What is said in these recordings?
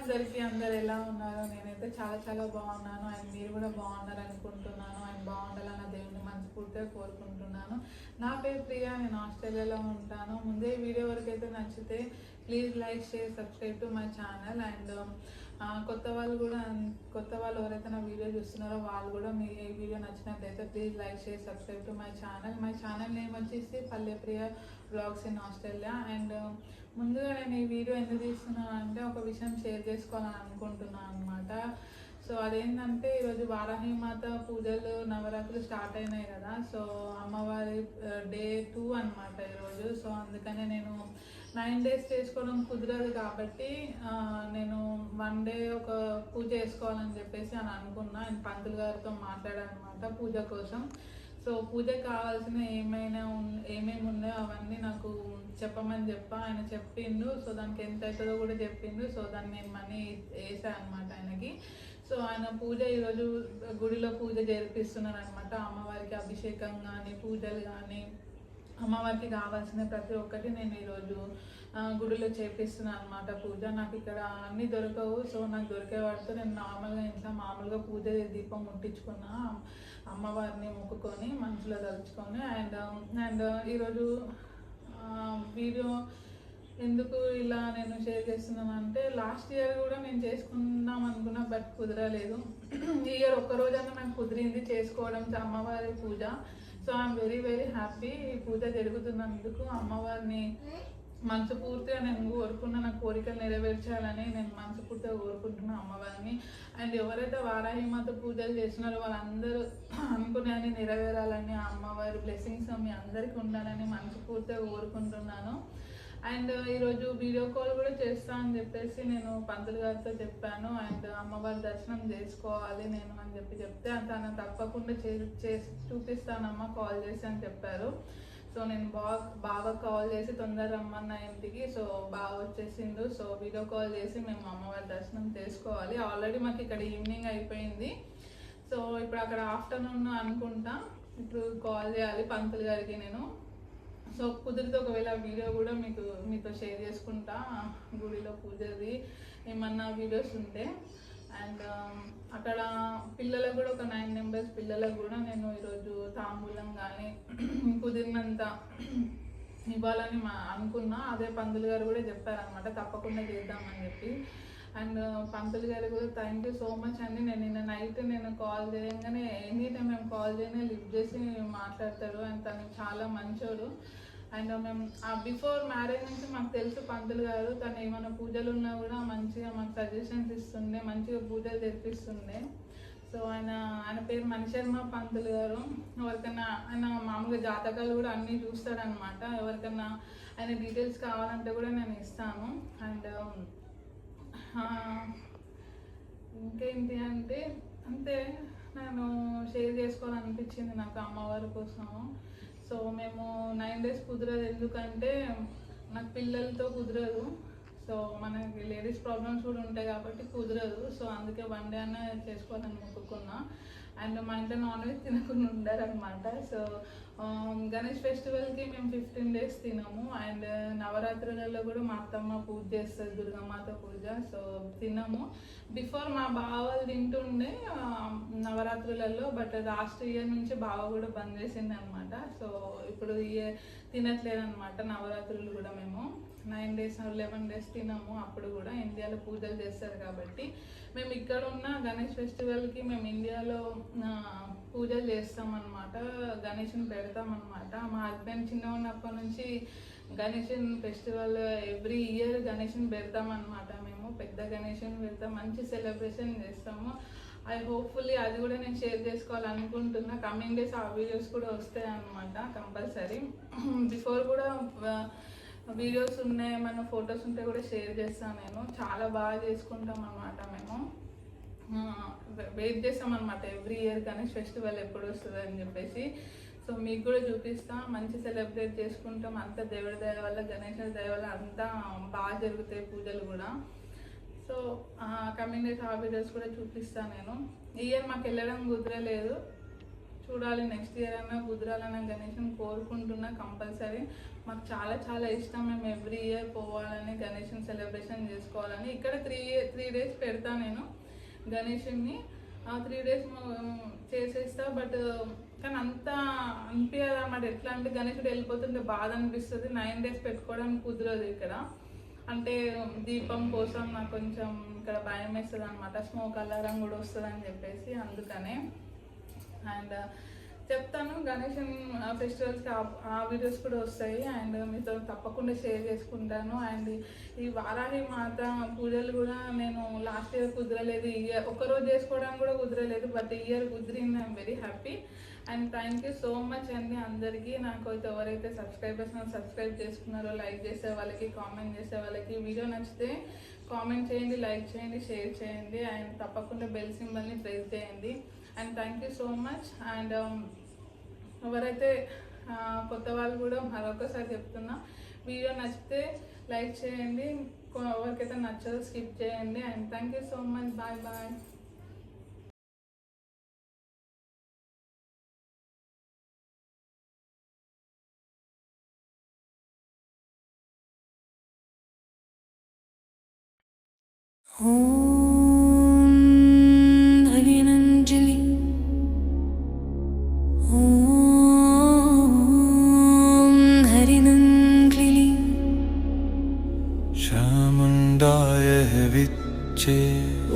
అందరికీ అందరు ఎలా ఉన్నారు? నేనైతే చాలా చాలా బాగున్నాను. అండ్ మీరు కూడా బాగున్నారు అనుకుంటున్నాను. అండ్ బాగుండాలని నా దేవుని మనస్ఫూర్తిగా కోరుకుంటున్నాను. నా పేరు ప్రియా, నేను ఆస్ట్రేలియాలో ఉంటాను. ముందే వీడియో వరకు అయితే నచ్చితే please like, share, subscribe to my channel. And కొత్త వాళ్ళు ఎవరైతే నా వీడియో చూస్తున్నారో వాళ్ళు కూడా మీ ఈ వీడియో నచ్చినట్లయితే please like, share, subscribe to my channel name వచ్చేసి పల్లె ప్రియ బ్లాగ్స్ ఇన్ ఆస్ట్రేలియా. అండ్ ముందుగా నేను ఈ వీడియో ఎందుకు తీస్తున్నాను అంటే ఒక విషయం షేర్ చేసుకోవాలని అనుకుంటున్నాను అనమాట. సో అదేంటంటే ఈరోజు వారాహిమాత పూజలు నవరాత్రులు స్టార్ట్ అయినాయి కదా. సో అమ్మవారి డే 2 అనమాట ఈరోజు. సో అందుకనే నేను 9 days చేసుకోవడం కుదరదు కాబట్టి నేను 1 day ఒక పూజ చేసుకోవాలని చెప్పేసి అని అనుకున్నా. అండ్ పంతులు గారితో మాట్లాడానమాట పూజ కోసం. సో పూజకు కావాల్సిన ఏమేమి ఉన్నాయో అవన్నీ నాకు చెప్పమని ఆయన చెప్పిండు. సో దానికి ఎంత అవుతుందో కూడా చెప్పిండు. సో దాన్ని నేను మనీ వేసాను అనమాట ఆయనకి. సో ఆయన పూజ ఈరోజు గుడిలో పూజ జరిపిస్తున్నాను అనమాట. అమ్మవారికి అభిషేకం కానీ పూజలు కానీ అమ్మవారికి కావాల్సిన ప్రతి ఒక్కటి నేను ఈరోజు గుడిలో చేపిస్తున్నాను అనమాట పూజ. నాకు ఇక్కడ అన్నీ దొరకవు. సో నాకు దొరికే వాటితో నేను నార్మల్గా ఇంట్లో మామూలుగా పూజ దీపం ముట్టించుకున్నా, అమ్మవారిని మొక్కుకొని మనసులో తలుచుకొని. అండ్ ఈరోజు వీడియో ఎందుకు ఇలా నేను షేర్ చేస్తున్నాను అంటే లాస్ట్ ఇయర్ కూడా నేను చేసుకుందాం అనుకున్నా, బట్ కుదరలేదు. ఈ ఇయర్ ఒక్కరోజైనా నాకు కుదిరింది చేసుకోవడం అమ్మవారి పూజ. So I'm very very happy. ఈ పూజ జరుగుతున్నందుకు అమ్మవారిని మనస్ఫూర్తిగా నేను కోరుకున్న నా కోరికలు నెరవేర్చాలని నేను మనస్ఫూర్తిగా కోరుకుంటున్నాను అమ్మవారిని. అండ్ ఎవరైతే వారాహిమాత పూజలు చేస్తున్నారో వాళ్ళందరూ అనుకునేవన్నీ నెరవేరాలని, అమ్మవారి బ్లెస్సింగ్స్ మీ అందరికీ ఉండాలని మనస్ఫూర్తిగా కోరుకుంటున్నాను. అండ్ ఈరోజు వీడియో కాల్ కూడా చేస్తా అని చెప్పేసి నేను పంతులు గారితో చెప్పాను. అండ్ అమ్మవారి దర్శనం చేసుకోవాలి నేను అని చెప్తే తను తప్పకుండా చేసి చూపిస్తానమ్మా కాల్ చేసి అని చెప్పారు. సో నేను బాగా కాల్ చేసి తొందర రమ్మన్న ఇంటికి. సో బాగా వచ్చేసిండు. సో వీడియో కాల్ చేసి మేము అమ్మవారి దర్శనం చేసుకోవాలి. ఆల్రెడీ మాకు ఇక్కడ ఈవినింగ్ అయిపోయింది. సో ఇప్పుడు అక్కడ ఆఫ్టర్నూన్ అనుకుంటా. ఇప్పుడు కాల్ చేయాలి పంతులు గారికి నేను. సో కుదిరితే ఒకవేళ వీడియో కూడా మీతో షేర్ చేసుకుంటా, గుడిలో పూజది ఏమన్నా వీడియోస్ ఉంటే. అండ్ అక్కడ పిల్లలకు కూడా ఒక 9 members పిల్లలకు కూడా నేను ఈరోజు తాంబూలం కానీ కుదిరినంత ఇవ్వాలని అనుకున్నా. అదే పంతులు గారు కూడా చెప్పారనమాట తప్పకుండా చేద్దామని చెప్పి. అండ్ పంతులు గారు కూడా థ్యాంక్ యూ సో మచ్ అండి. నేను నిన్న నైట్ కాల్ చేయగానే ఎనీ టైం మేము కాల్ చేయగానే లిఫ్ట్ చేసి మాట్లాడతారు. అండ్ తను చాలా మంచోడు. అండ్ మేము బిఫోర్ మ్యారేజ్ నుంచి మాకు తెలుసు పంతులు గారు. తను ఏమైనా పూజలు ఉన్నా కూడా మంచిగా మాకు సజెషన్స్ ఇస్తుండే, మంచిగా పూజలు జరిపిస్తుండే. సో ఆయన పేరు మణిశర్మ పంతులు గారు. ఎవరికైనా ఆయన మామూలుగా జాతకాలు కూడా అన్నీ చూస్తారనమాట. ఎవరికైనా ఆయన డీటెయిల్స్ కావాలంటే కూడా నేను ఇస్తాను. అండ్ ఇంకేంటి అంటే అంతే నేను షేర్ చేసుకోవాలనిపించింది నాకు అమ్మవారి కోసం. సో మేము 9 days కుదరదు, ఎందుకంటే నాకు పిల్లలతో కుదరదు. సో మనకి లేడీస్ ప్రాబ్లమ్స్ కూడా ఉంటాయి కాబట్టి కుదరదు. సో అందుకే 1 day అన్నా చేసుకోవాలని మొక్కుకున్నా. అండ్ మా ఇంట్లో నాన్ వెజ్ తినకుండా ఉండారనమాట. సో గణేష్ ఫెస్టివల్కి మేము 15 days తినము. అండ్ నవరాత్రులలో కూడా మా అత్తమ్మ పూజ చేస్తుంది, దుర్గమాత పూజ. సో తినము. బిఫోర్ మా బావ వాళ్ళు తింటుండే నవరాత్రులలో, బట్ లాస్ట్ ఇయర్ నుంచి బావ కూడా బంద్ చేసింది అనమాట. సో ఇప్పుడు ఇయర్ తినట్లేదు అనమాట నవరాత్రులు కూడా. మేము 9 days 11 days తినము. అప్పుడు కూడా ఇండియాలో పూజలు చేస్తారు కాబట్టి మేము ఇక్కడ ఉన్న గణేష్ ఫెస్టివల్కి మేము ఇండియాలో పూజలు చేస్తామన్నమాట, గణేష్ని పెడతామన్నమాట. మా హస్బెండ్ చిన్న ఉన్నప్పటి నుంచి గణేషన్ ఫెస్టివల్ ఎవ్రీ ఇయర్ గణేష్ని పెడతామన్నమాట. మేము పెద్ద గణేష్ని పెడతాం, మంచి సెలబ్రేషన్ చేస్తాము. హోప్ఫుల్లీ అది కూడా నేను షేర్ చేసుకోవాలనుకుంటున్నా. కమింగ్ డేస్ ఆ వీడియోస్ కూడా వస్తాయి అన్నమాట కంపల్సరీ. బిఫోర్ కూడా వీడియోస్ ఉన్నాయి, మన ఫొటోస్ ఉంటే కూడా షేర్ చేస్తాను నేను. చాలా బాగా చేసుకుంటాం అన్నమాట. మేము వెయిట్ చేస్తాం అనమాట ఎవ్రీ ఇయర్ గణేష్ ఫెస్టివల్ ఎప్పుడు వస్తుంది అని చెప్పేసి. సో మీకు కూడా చూపిస్తా, మంచి సెలబ్రేట్ చేసుకుంటాం. అంతా దేవుడి దయ వల్ల, గణేష్ దయ వల్ల అంతా బాగా జరుగుతాయి పూజలు కూడా. సో కమింగ్ డేస్ ఆ వీడియోస్ కూడా చూపిస్తాను నేను. ఈ ఇయర్ మాకు వెళ్ళడం కుదరలేదు, చూడాలి నెక్స్ట్ ఇయర్ అన్నా కుదరాలన్న గణేష్ని కోరుకుంటున్నా కంపల్సరీ. మాకు చాలా చాలా ఇష్టం. మేము ఎవ్రీ ఇయర్ పోవాలని, గణేషుని సెలబ్రేషన్ చేసుకోవాలని. ఇక్కడ త్రీ డేస్ పెడతా నేను గణేషుని. 3 days చేసేస్తా. బట్ కానీ అంత అనిపించదు అన్నమాట. ఎట్లా అంటే గణేషుడు వెళ్ళిపోతుంటే బాధ అనిపిస్తుంది. 9 days పెట్టుకోవడానికి కుదరదు ఇక్కడ. అంటే దీపం కోసం నాకు కొంచెం ఇక్కడ భయం వేస్తుంది అనమాట. స్మోక్ అలారం కూడా వస్తుంది అని చెప్పేసి అందుకనే. అండ్ చెప్తాను, గణేషన్ ఫెస్టివల్స్కి ఆ వీడియోస్ కూడా వస్తాయి అండ్ మీతో తప్పకుండా షేర్ చేసుకుంటాను. అండ్ ఈ వారాహి మాత పూజలు కూడా నేను లాస్ట్ ఇయర్ కుదరలేదు, ఈ ఇయర్ ఒక్కరోజు చేసుకోవడానికి కూడా కుదరలేదు. బట్ ఈ ఇయర్ కుదిరింది. I'm very happy and thank you so much అండి అందరికీ. నాకు అయితే ఎవరైతే సబ్స్క్రైబ్ చేసుకున్నారో, లైక్ చేసే వాళ్ళకి, కామెంట్ చేసే వాళ్ళకి, వీడియో నచ్చితే కామెంట్ చేయండి, లైక్ చేయండి, షేర్ చేయండి అండ్ తప్పకుండా బెల్ సింబల్ని ప్రెస్ చేయండి. And thank you so much. And ఎవరైతే కొత్త వాళ్ళు కూడా మరొకసారి చెప్తున్నా, వీడియో నచ్చితే లైక్ చేయండి, ఎవరికైతే నచ్చదో స్కిప్ చేయండి. And thank you so much. Bye bye. Om హరినంజలి ఓం హరినంజలి చాముండాయ విచ్చే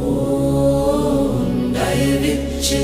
ఓం దైవిచ్చే